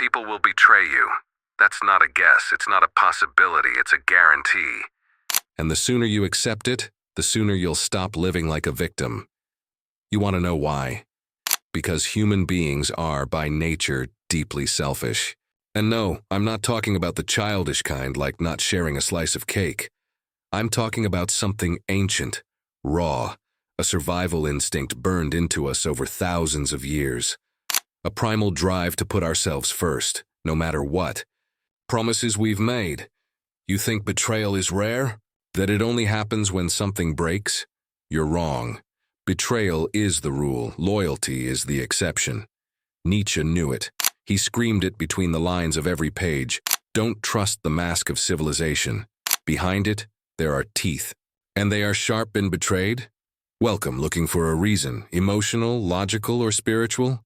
People will betray you. That's not a guess, it's not a possibility, it's a guarantee. And the sooner you accept it, the sooner you'll stop living like a victim. You want to know why? Because human beings are, by nature, deeply selfish. And no, I'm not talking about the childish kind, like not sharing a slice of cake. I'm talking about something ancient, raw, a survival instinct burned into us over thousands of years. A primal drive to put ourselves first, no matter what. Promises we've made. You think betrayal is rare? That it only happens when something breaks? You're wrong. Betrayal is the rule, loyalty is the exception. Nietzsche knew it. He screamed it between the lines of every page. Don't trust the mask of civilization. Behind it, there are teeth. And they are sharp and betrayed? Welcome, looking for a reason, emotional, logical, or spiritual?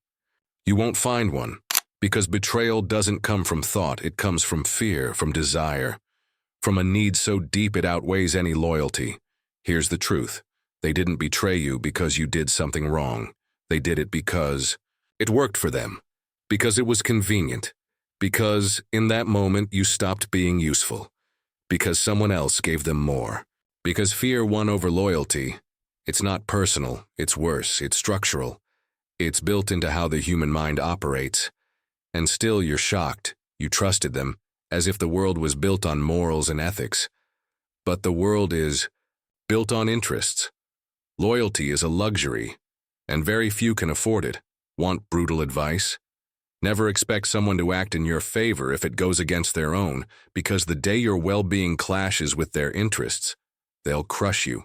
You won't find one, because betrayal doesn't come from thought, it comes from fear, from desire, from a need so deep it outweighs any loyalty. Here's the truth. They didn't betray you because you did something wrong. They did it because it worked for them, because it was convenient, because in that moment you stopped being useful, because someone else gave them more, because fear won over loyalty. It's not personal, it's worse, it's structural. It's built into how the human mind operates. And still you're shocked. You trusted them, as if the world was built on morals and ethics. But the world is built on interests. Loyalty is a luxury, and very few can afford it. Want brutal advice? Never expect someone to act in your favor if it goes against their own, because the day your well-being clashes with their interests, they'll crush you.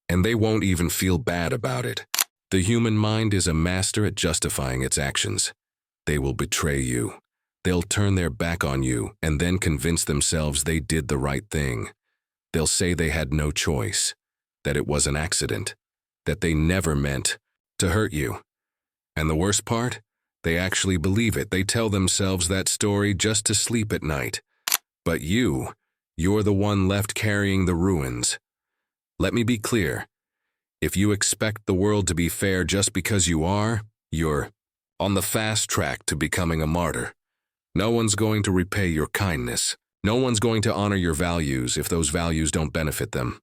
And they won't even feel bad about it. The human mind is a master at justifying its actions. They will betray you. They'll turn their back on you and then convince themselves they did the right thing. They'll say they had no choice, that it was an accident, that they never meant to hurt you. And the worst part? They actually believe it. They tell themselves that story just to sleep at night. But you're the one left carrying the ruins. Let me be clear. If you expect the world to be fair just because you're on the fast track to becoming a martyr. No one's going to repay your kindness. No one's going to honor your values if those values don't benefit them.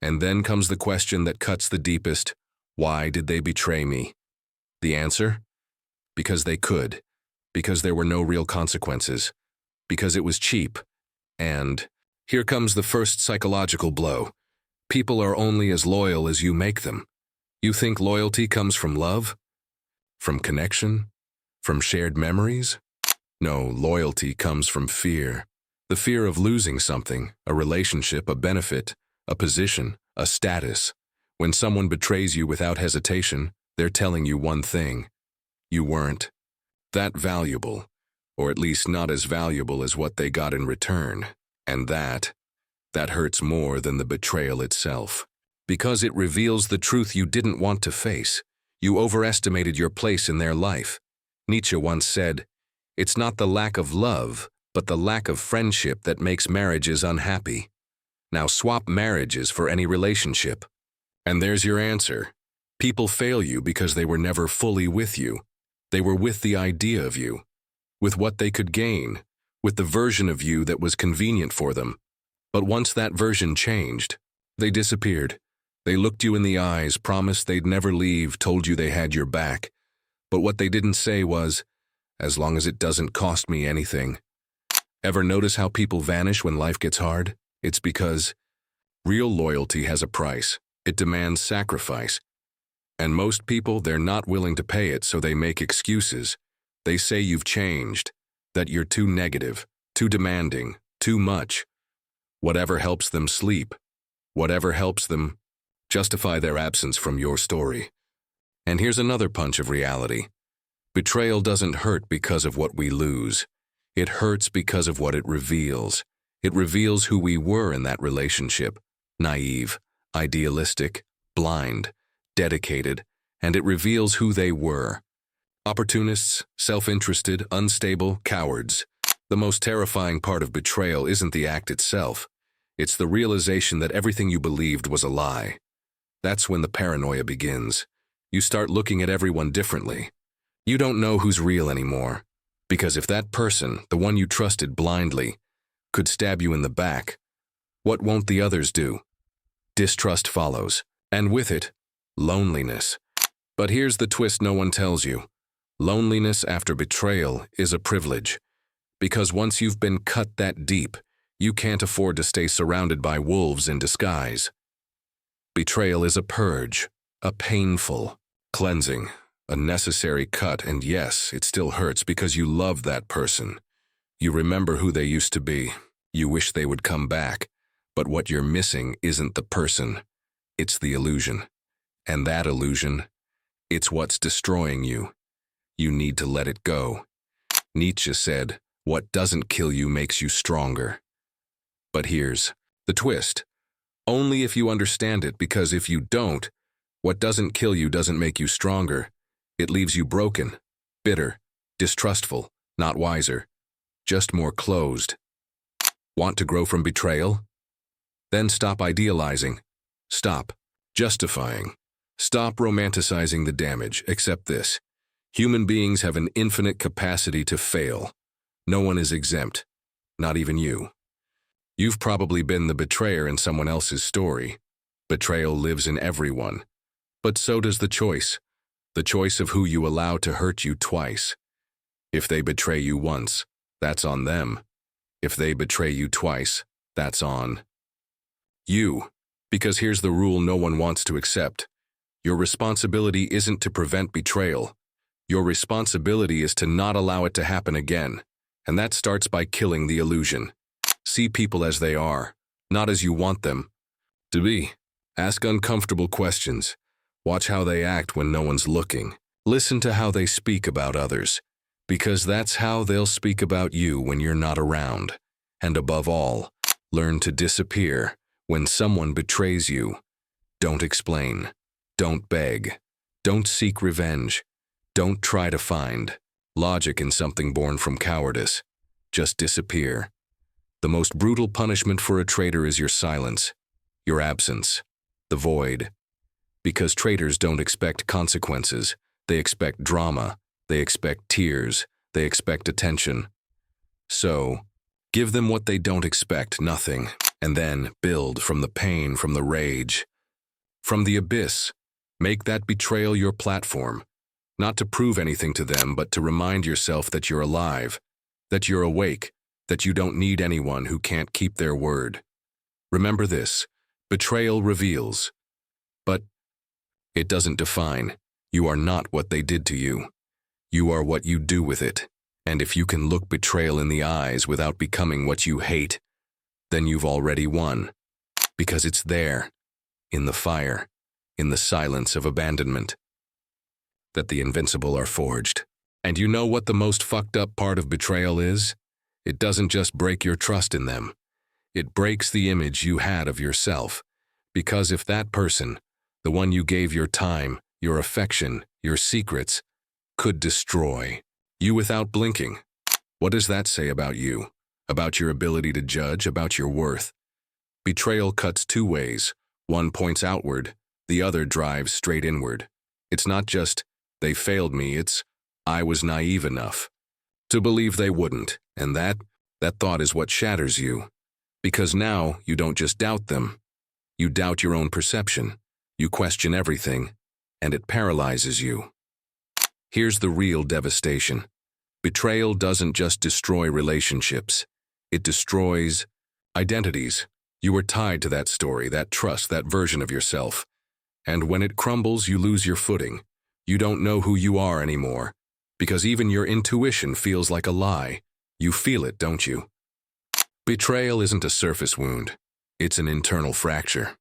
And then comes the question that cuts the deepest. Why did they betray me? The answer? Because they could. Because there were no real consequences. Because it was cheap. And here comes the first psychological blow. People are only as loyal as you make them. You think loyalty comes from love? From connection? From shared memories? No, loyalty comes from fear. The fear of losing something, a relationship, a benefit, a position, a status. When someone betrays you without hesitation, they're telling you one thing. You weren't that valuable, or at least not as valuable as what they got in return. And that hurts more than the betrayal itself. Because it reveals the truth you didn't want to face. You overestimated your place in their life. Nietzsche once said, "It's not the lack of love, but the lack of friendship that makes marriages unhappy." Now swap marriages for any relationship. And there's your answer. People fail you because they were never fully with you. They were with the idea of you, with what they could gain, with the version of you that was convenient for them. But once that version changed, they disappeared. They looked you in the eyes, promised they'd never leave, told you they had your back. But what they didn't say was, as long as it doesn't cost me anything. Ever notice how people vanish when life gets hard? It's because real loyalty has a price. It demands sacrifice. And most people, they're not willing to pay it, so they make excuses. They say you've changed, that you're too negative, too demanding, too much. Whatever helps them sleep, whatever helps them justify their absence from your story. And here's another punch of reality. Betrayal doesn't hurt because of what we lose. It hurts because of what it reveals. It reveals who we were in that relationship. Naive, idealistic, blind, dedicated, and it reveals who they were. Opportunists, self-interested, unstable, cowards. The most terrifying part of betrayal isn't the act itself. It's the realization that everything you believed was a lie. That's when the paranoia begins. You start looking at everyone differently. You don't know who's real anymore. Because if that person, the one you trusted blindly, could stab you in the back, what won't the others do? Distrust follows, and with it, loneliness. But here's the twist no one tells you. Loneliness after betrayal is a privilege. Because once you've been cut that deep, you can't afford to stay surrounded by wolves in disguise. Betrayal is a purge, a painful cleansing, a necessary cut, and yes, it still hurts because you love that person. You remember who they used to be. You wish they would come back. But what you're missing isn't the person. It's the illusion. And that illusion, it's what's destroying you. You need to let it go. Nietzsche said, "What doesn't kill you makes you stronger." But here's the twist. Only if you understand it, because if you don't, what doesn't kill you doesn't make you stronger. It leaves you broken, bitter, distrustful, not wiser, just more closed. Want to grow from betrayal? Then stop idealizing. Stop justifying. Stop romanticizing the damage. Accept this. Human beings have an infinite capacity to fail. No one is exempt, not even you. You've probably been the betrayer in someone else's story. Betrayal lives in everyone. But so does the choice of who you allow to hurt you twice. If they betray you once, that's on them. If they betray you twice, that's on you. Because here's the rule no one wants to accept. Your responsibility isn't to prevent betrayal. Your responsibility is to not allow it to happen again. And that starts by killing the illusion. See people as they are, not as you want them to be. Ask uncomfortable questions. Watch how they act when no one's looking. Listen to how they speak about others, because that's how they'll speak about you when you're not around. And above all, learn to disappear when someone betrays you. Don't explain. Don't beg. Don't seek revenge. Don't try to find logic in something born from cowardice. Just disappear. The most brutal punishment for a traitor is your silence, your absence, the void. Because traitors don't expect consequences. They expect drama. They expect tears. They expect attention. So, give them what they don't expect, nothing, and then build from the pain, from the rage, from the abyss. Make that betrayal your platform, not to prove anything to them, but to remind yourself that you're alive, that you're awake, that you don't need anyone who can't keep their word. Remember this, betrayal reveals, but it doesn't define. You are not what they did to you. You are what you do with it. And if you can look betrayal in the eyes without becoming what you hate, then you've already won. Because it's there, in the fire, in the silence of abandonment, that the invincible are forged. And you know what the most fucked up part of betrayal is? It doesn't just break your trust in them. It breaks the image you had of yourself. Because if that person, the one you gave your time, your affection, your secrets, could destroy you without blinking, what does that say about you? About your ability to judge, about your worth? Betrayal cuts two ways. One points outward, the other drives straight inward. It's not just, they failed me, it's, I was naive enough to believe they wouldn't, and that thought is what shatters you. Because now you don't just doubt them. You doubt your own perception. You question everything, and it paralyzes you. Here's the real devastation. Betrayal doesn't just destroy relationships. It destroys identities. You were tied to that story, that trust, that version of yourself. And when it crumbles, you lose your footing. You don't know who you are anymore. Because even your intuition feels like a lie. You feel it, don't you? Betrayal isn't a surface wound. It's an internal fracture.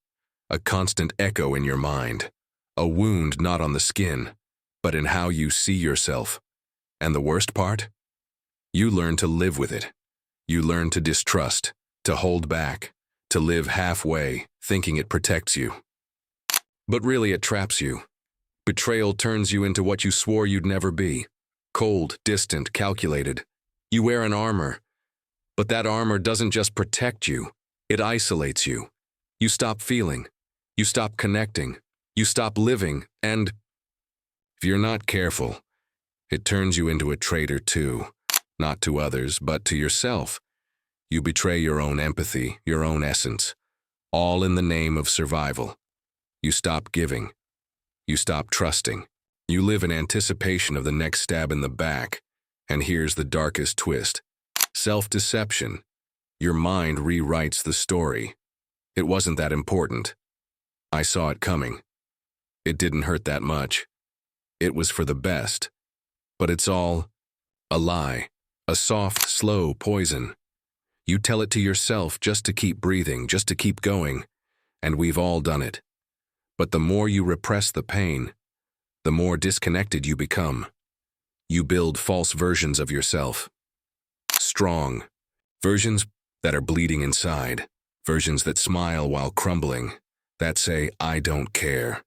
A constant echo in your mind. A wound not on the skin, but in how you see yourself. And the worst part? You learn to live with it. You learn to distrust, to hold back, to live halfway, thinking it protects you. But really it traps you. Betrayal turns you into what you swore you'd never be. Cold, distant, calculated. You wear an armor. But that armor doesn't just protect you. It isolates you. You stop feeling. You stop connecting. You stop living. And if you're not careful, it turns you into a traitor too. not to others, but to yourself. You betray your own empathy, your own essence, all in the name of survival. You stop giving. You stop trusting. You live in anticipation of the next stab in the back. And here's the darkest twist. Self-deception. Your mind rewrites the story. It wasn't that important. I saw it coming. It didn't hurt that much. It was for the best. But it's all a lie, a soft, slow poison. You tell it to yourself just to keep breathing, just to keep going, and we've all done it. But the more you repress the pain, the more disconnected you become. You build false versions of yourself. Strong. Versions that are bleeding inside. Versions that smile while crumbling. That say, "I don't care,"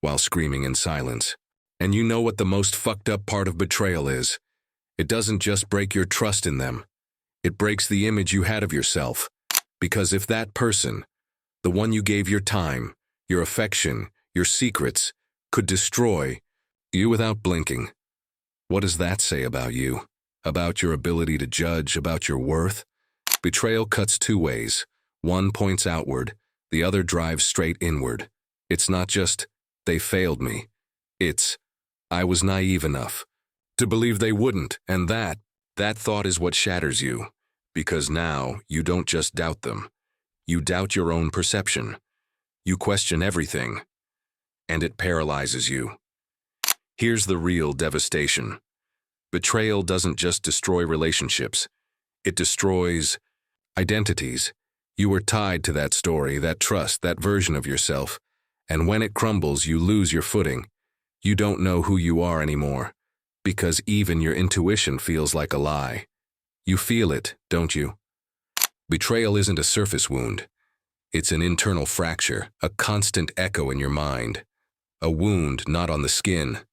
while screaming in silence. And you know what the most fucked up part of betrayal is? It doesn't just break your trust in them. It breaks the image you had of yourself. Because if that person, the one you gave your time, your affection, your secrets, could destroy you without blinking, what does that say about you? About your ability to judge, about your worth? Betrayal cuts two ways. One points outward, the other drives straight inward. It's not just, "They failed me." It's, "I was naive enough to believe they wouldn't," and that thought is what shatters you. Because now, you don't just doubt them. You doubt your own perception. You question everything. And it paralyzes you. Here's the real devastation. Betrayal doesn't just destroy relationships. It destroys identities. You were tied to that story, that trust, that version of yourself. And when it crumbles, you lose your footing. You don't know who you are anymore. Because even your intuition feels like a lie. You feel it, don't you? Betrayal isn't a surface wound. It's an internal fracture, a constant echo in your mind. A wound not on the skin,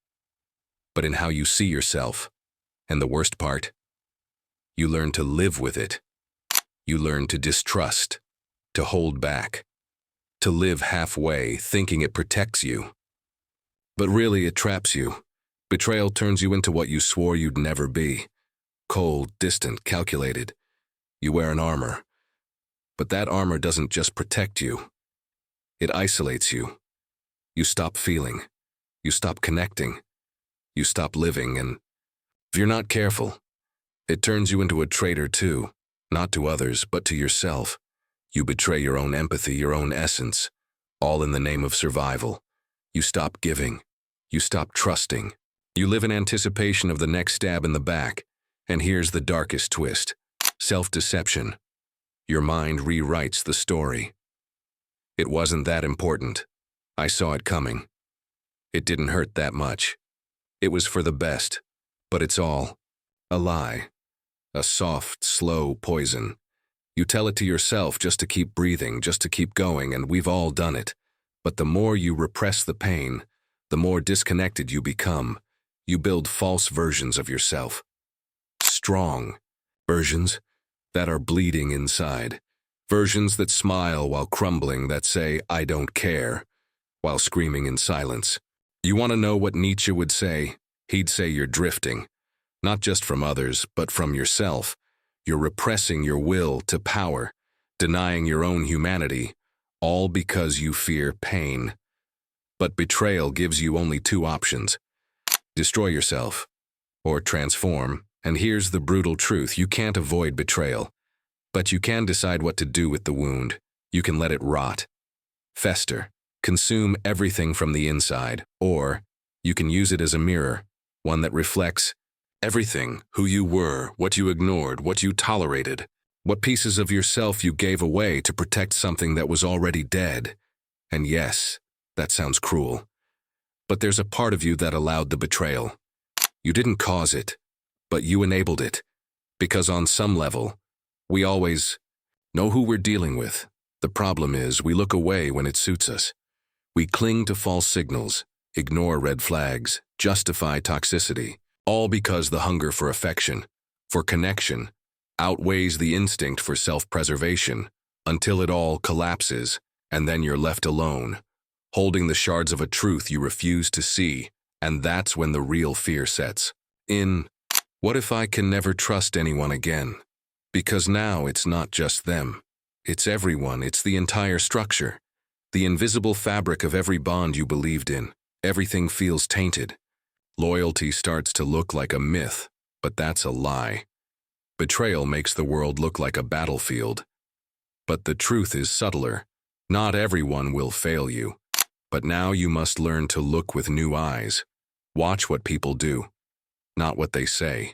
but in how you see yourself. And the worst part, you learn to live with it. You learn to distrust, to hold back, to live halfway, thinking it protects you. But really, it traps you. Betrayal turns you into what you swore you'd never be. Cold, distant, calculated. You wear an armor. But that armor doesn't just protect you. It isolates you. You stop feeling. You stop connecting. You stop living, and if you're not careful, it turns you into a traitor too. Not to others, but to yourself. You betray your own empathy, your own essence, all in the name of survival. You stop giving. You stop trusting. You live in anticipation of the next stab in the back. And here's the darkest twist. Self-deception. Your mind rewrites the story. It wasn't that important. I saw it coming. It didn't hurt that much. It was for the best. But it's all a lie. A soft, slow poison. You tell it to yourself just to keep breathing, just to keep going, and we've all done it. But the more you repress the pain, the more disconnected you become. You build false versions of yourself. Strong versions that are bleeding inside. Versions that smile while crumbling, that say, "I don't care," while screaming in silence. You want to know what Nietzsche would say? He'd say you're drifting. Not just from others, but from yourself. You're repressing your will to power, denying your own humanity, all because you fear pain. But betrayal gives you only two options. Destroy yourself, or transform. And here's the brutal truth. You can't avoid betrayal. But you can decide what to do with the wound. You can let it rot, fester, consume everything from the inside. Or you can use it as a mirror, one that reflects everything, who you were, what you ignored, what you tolerated, what pieces of yourself you gave away to protect something that was already dead. And yes, that sounds cruel. But there's a part of you that allowed the betrayal. You didn't cause it, but you enabled it. Because on some level, we always know who we're dealing with. The problem is we look away when it suits us. We cling to false signals, ignore red flags, justify toxicity, all because the hunger for affection, for connection, outweighs the instinct for self-preservation, until it all collapses, and then you're left alone, holding the shards of a truth you refuse to see, and that's when the real fear sets in. What if I can never trust anyone again? Because now it's not just them. It's everyone, it's the entire structure. The invisible fabric of every bond you believed in. Everything feels tainted. Loyalty starts to look like a myth, but that's a lie. Betrayal makes the world look like a battlefield. But the truth is subtler. Not everyone will fail you. But now you must learn to look with new eyes. Watch what people do, not what they say.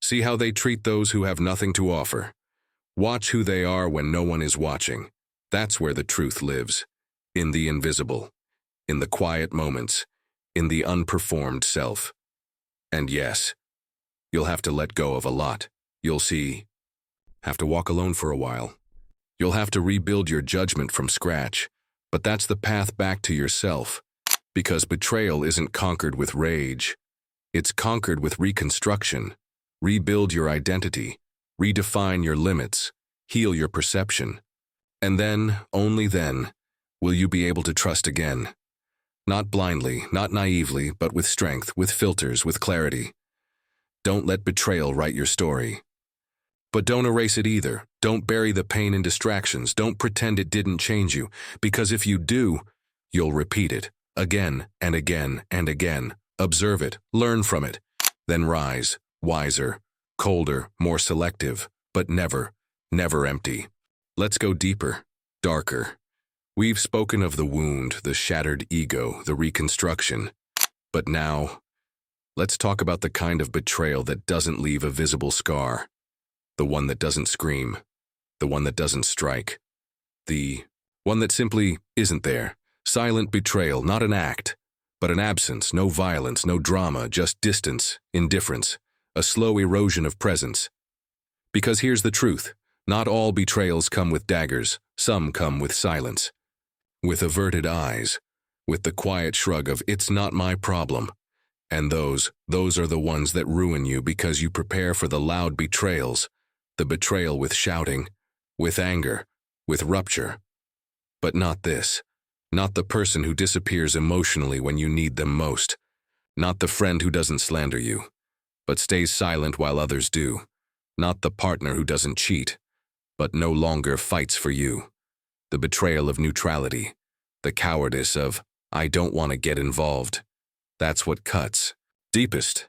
See how they treat those who have nothing to offer. Watch who they are when no one is watching. That's where the truth lives. In the invisible. In the quiet moments. In the unperformed self. And yes, you'll have to let go of a lot. You'll see. Have to walk alone for a while. You'll have to rebuild your judgment from scratch. But that's the path back to yourself. Because betrayal isn't conquered with rage. It's conquered with reconstruction. Rebuild your identity. Redefine your limits. Heal your perception. And then, only then, will you be able to trust again. Not blindly, not naively, but with strength, with filters, with clarity. Don't let betrayal write your story. But don't erase it either. Don't bury the pain in distractions. Don't pretend it didn't change you, because if you do, you'll repeat it, again and again and again. Observe it, learn from it, then rise, wiser, colder, more selective, but never, never empty. Let's go deeper, darker. We've spoken of the wound, the shattered ego, the reconstruction. But now, let's talk about the kind of betrayal that doesn't leave a visible scar. The one that doesn't scream. The one that doesn't strike. The one that simply isn't there. Silent betrayal, not an act, but an absence, no violence, no drama, just distance, indifference, a slow erosion of presence. Because here's the truth. Not all betrayals come with daggers. Some come with silence. With averted eyes, with the quiet shrug of, it's not my problem. And those are the ones that ruin you because you prepare for the loud betrayals, the betrayal with shouting, with anger, with rupture. But not this. Not the person who disappears emotionally when you need them most. Not the friend who doesn't slander you, but stays silent while others do. Not the partner who doesn't cheat, but no longer fights for you. The betrayal of neutrality, the cowardice of, I don't want to get involved. That's what cuts deepest.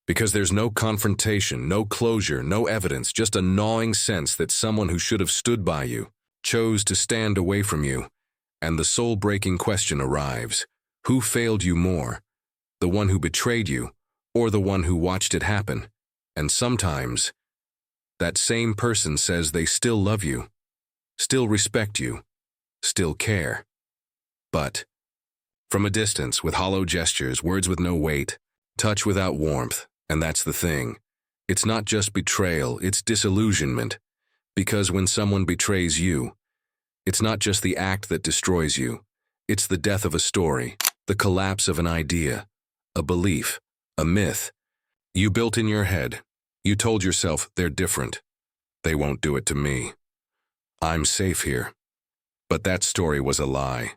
Because there's no confrontation, no closure, no evidence, just a gnawing sense that someone who should have stood by you chose to stand away from you. And the soul-breaking question arrives. Who failed you more? The one who betrayed you, or the one who watched it happen? And sometimes, that same person says they still love you, still respect you, still care. But, from a distance, with hollow gestures, words with no weight, touch without warmth, and that's the thing. It's not just betrayal, it's disillusionment. Because when someone betrays you, it's not just the act that destroys you. It's the death of a story, the collapse of an idea, a belief, a myth. You built in your head. You told yourself they're different. They won't do it to me. I'm safe here. But that story was a lie.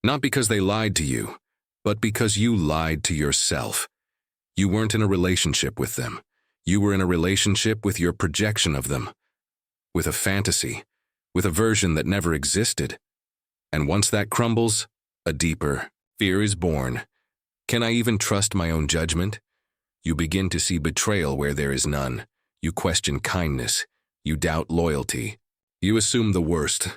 Not because they lied to you, but because you lied to yourself. You weren't in a relationship with them. You were in a relationship with your projection of them, with a fantasy, with a version that never existed. And once that crumbles, a deeper fear is born. Can I even trust my own judgment? You begin to see betrayal where there is none. You question kindness. You doubt loyalty. You assume the worst,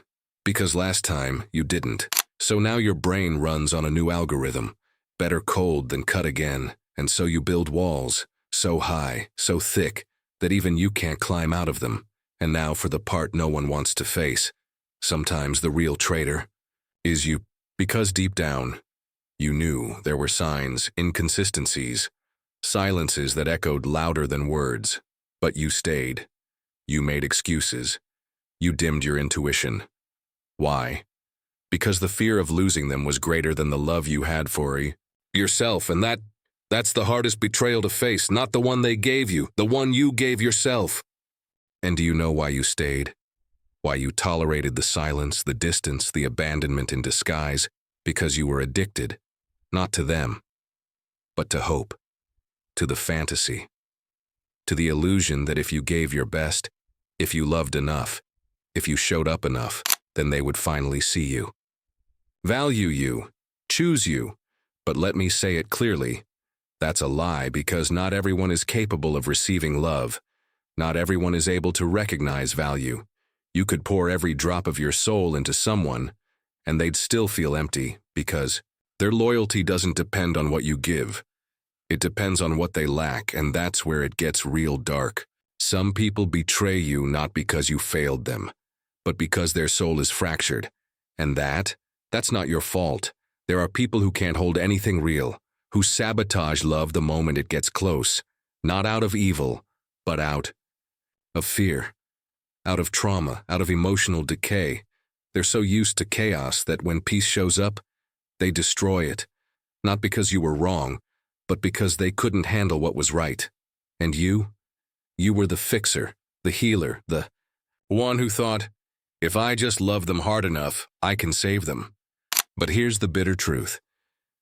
because last time you didn't. So now your brain runs on a new algorithm. Better cold than cut again. And so you build walls, so high, so thick, that even you can't climb out of them. And now for the part no one wants to face. Sometimes the real traitor is you, because deep down, you knew there were signs, inconsistencies, silences that echoed louder than words. But you stayed. You made excuses. You dimmed your intuition. Why? Because the fear of losing them was greater than the love you had for yourself, and that's the hardest betrayal to face, not the one they gave you, the one you gave yourself. And do you know why you stayed? Why you tolerated the silence, the distance, the abandonment in disguise? Because you were addicted, not to them, but to hope, to the fantasy, to the illusion that if you gave your best, if you loved enough, if you showed up enough, then they would finally see you, value you, choose you. But let me say it clearly, that's a lie, because not everyone is capable of receiving love. Not everyone is able to recognize value. You could pour every drop of your soul into someone, and they'd still feel empty, because their loyalty doesn't depend on what you give. It depends on what they lack, and that's where it gets real dark. Some people betray you not because you failed them, but because their soul is fractured. And that's not your fault. There are people who can't hold anything real, who sabotage love the moment it gets close, not out of evil, but out of fear, out of trauma, out of emotional decay. They're so used to chaos that when peace shows up, they destroy it, not because you were wrong, but because they couldn't handle what was right. And you were the fixer, the healer, the one who thought, if I just love them hard enough, I can save them. But here's the bitter truth.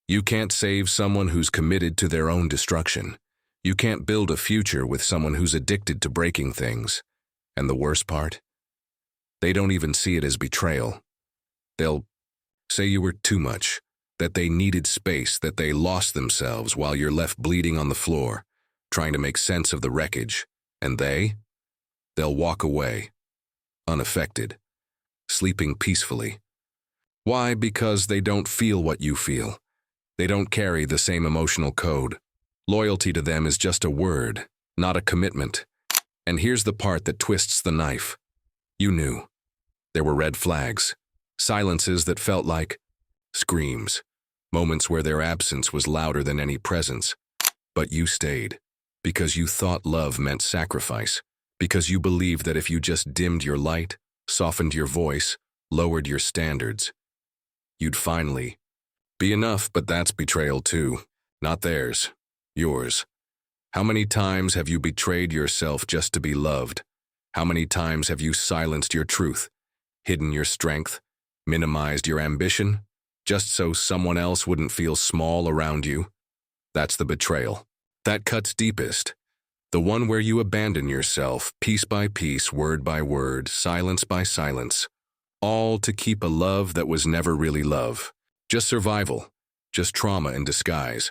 You can't save someone who's committed to their own destruction. You can't build a future with someone who's addicted to breaking things. And the worst part? They don't even see it as betrayal. They'll say you were too much, that they needed space, that they lost themselves while you're left bleeding on the floor, trying to make sense of the wreckage. And they'll walk away, unaffected, sleeping peacefully. Why? Because they don't feel what you feel. They don't carry the same emotional code. Loyalty to them is just a word, not a commitment. And here's the part that twists the knife. You knew. There were red flags, silences that felt like screams, moments where their absence was louder than any presence. But you stayed, because you thought love meant sacrifice, because you believed that if you just dimmed your light, softened your voice, lowered your standards, you'd finally be enough. But that's betrayal too, not theirs, yours. How many times have you betrayed yourself just to be loved? How many times have you silenced your truth, hidden your strength, minimized your ambition, just so someone else wouldn't feel small around you? That's the betrayal. That cuts deepest. The one where you abandon yourself, piece by piece, word by word, silence by silence, all to keep a love that was never really love. Just survival, just trauma in disguise.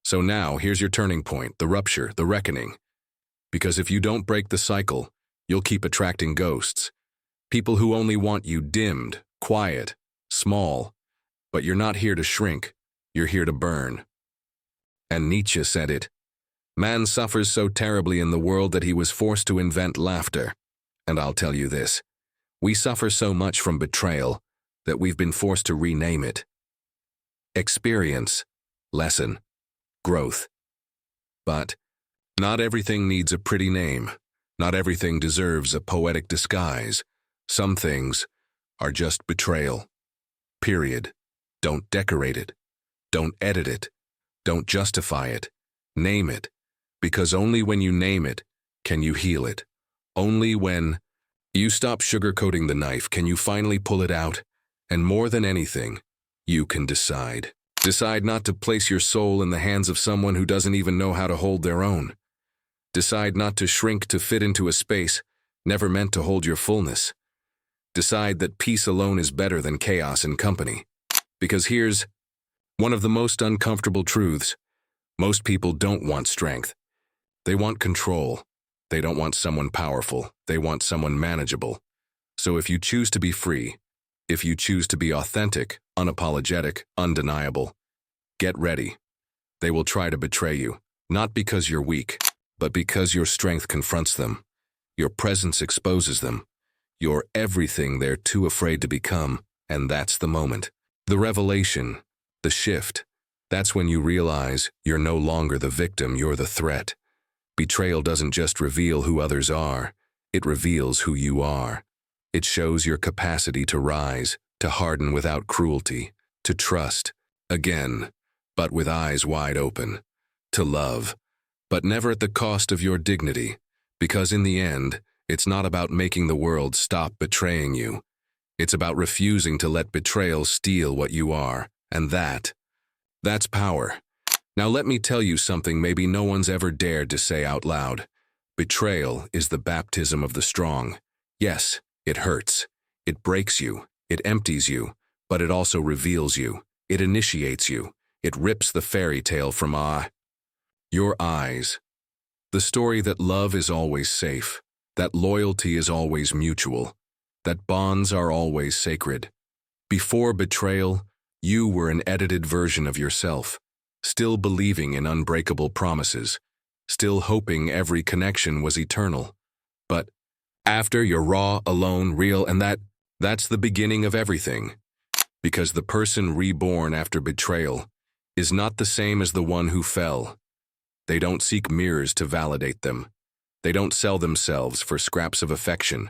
So now, here's your turning point, the rupture, the reckoning. Because if you don't break the cycle, you'll keep attracting ghosts. People who only want you dimmed, quiet, small. But you're not here to shrink, you're here to burn. And Nietzsche said it. Man suffers so terribly in the world that he was forced to invent laughter. And I'll tell you this, we suffer so much from betrayal that we've been forced to rename it. Experience, lesson, growth. But not everything needs a pretty name. Not everything deserves a poetic disguise. Some things are just betrayal. Period. Don't decorate it. Don't edit it. Don't justify it. Name it. Because only when you name it can you heal it. Only when you stop sugarcoating the knife can you finally pull it out. And more than anything, you can decide. Decide not to place your soul in the hands of someone who doesn't even know how to hold their own. Decide not to shrink to fit into a space never meant to hold your fullness. Decide that peace alone is better than chaos in company. Because here's one of the most uncomfortable truths. Most people don't want strength. They want control. They don't want someone powerful. They want someone manageable. So if you choose to be free, if you choose to be authentic, unapologetic, undeniable, get ready. They will try to betray you, not because you're weak, but because your strength confronts them. Your presence exposes them. You're everything they're too afraid to become, and that's the moment. The revelation, the shift. That's when you realize you're no longer the victim, you're the threat. Betrayal doesn't just reveal who others are, it reveals who you are. It shows your capacity to rise, to harden without cruelty, to trust, again, but with eyes wide open, to love, but never at the cost of your dignity, because in the end, it's not about making the world stop betraying you. It's about refusing to let betrayal steal what you are, and that's power. Now let me tell you something maybe no one's ever dared to say out loud. Betrayal is the baptism of the strong. Yes, it hurts. It breaks you. It empties you. But it also reveals you. It initiates you. It rips the fairy tale from your eyes. The story that love is always safe, that loyalty is always mutual, that bonds are always sacred. Before betrayal, you were an edited version of yourself, still believing in unbreakable promises, still hoping every connection was eternal. But after, you're raw, alone, real, and that's the beginning of everything. Because the person reborn after betrayal is not the same as the one who fell. They don't seek mirrors to validate them. They don't sell themselves for scraps of affection.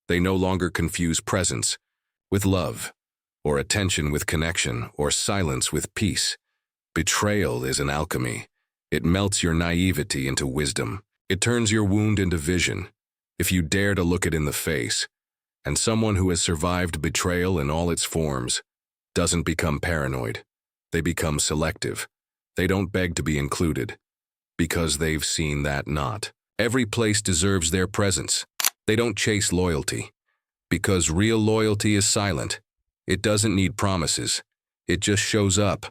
They no longer confuse presence with love, or attention with connection, or silence with peace. Betrayal is an alchemy. It melts your naivety into wisdom. It turns your wound into vision, if you dare to look it in the face. And someone who has survived betrayal in all its forms doesn't become paranoid. They become selective. They don't beg to be included, because they've seen that not every place deserves their presence. They don't chase loyalty, because real loyalty is silent. It doesn't need promises. It just shows up.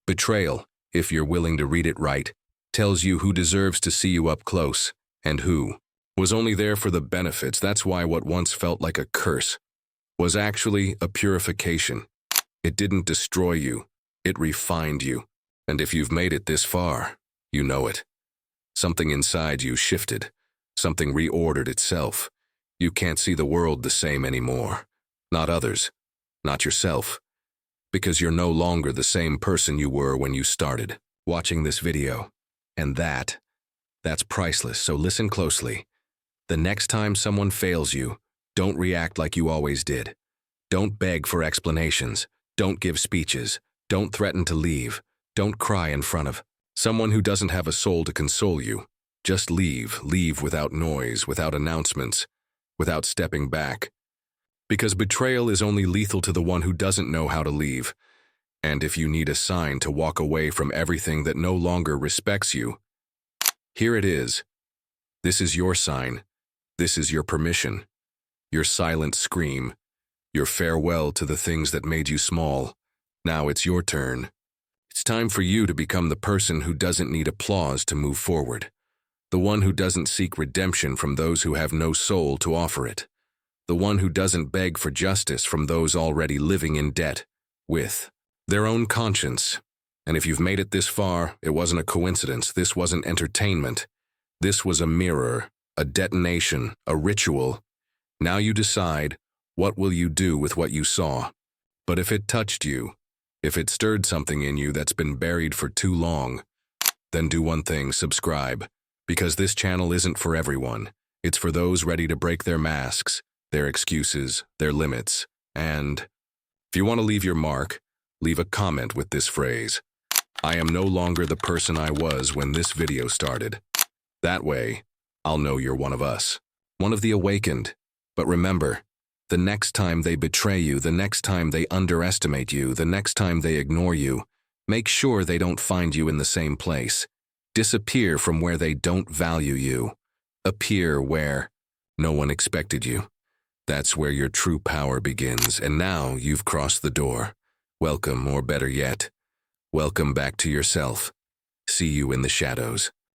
Betrayal, if you're willing to read it right, tells you who deserves to see you up close, and who was only there for the benefits. That's why what once felt like a curse was actually a purification. It didn't destroy you. It refined you. And if you've made it this far, you know it. Something inside you shifted. Something reordered itself. You can't see the world the same anymore. Not others. Not yourself. Because you're no longer the same person you were when you started watching this video. And that's priceless, so listen closely. The next time someone fails you, don't react like you always did. Don't beg for explanations. Don't give speeches. Don't threaten to leave. Don't cry in front of someone who doesn't have a soul to console you. Just leave without noise, without announcements, without stepping back. Because betrayal is only lethal to the one who doesn't know how to leave. And if you need a sign to walk away from everything that no longer respects you, here it is. This is your sign. This is your permission. Your silent scream. Your farewell to the things that made you small. Now it's your turn. It's time for you to become the person who doesn't need applause to move forward. The one who doesn't seek redemption from those who have no soul to offer it. The one who doesn't beg for justice from those already living in debt with their own conscience. And if you've made it this far, it wasn't a coincidence. This wasn't entertainment. This was a mirror, a detonation, a ritual. Now you decide, what will you do with what you saw? But if it touched you, if it stirred something in you that's been buried for too long, then do one thing: subscribe. Because this channel isn't for everyone. It's for those ready to break their masks, their excuses, their limits. And if you want to leave your mark, leave a comment with this phrase: I am no longer the person I was when this video started. That way, I'll know you're one of us, one of the awakened. But remember, the next time they betray you, the next time they underestimate you, the next time they ignore you, make sure they don't find you in the same place. Disappear from where they don't value you. Appear where no one expected you. That's where your true power begins, and now you've crossed the door. Welcome, or better yet, welcome back to yourself. See you in the shadows.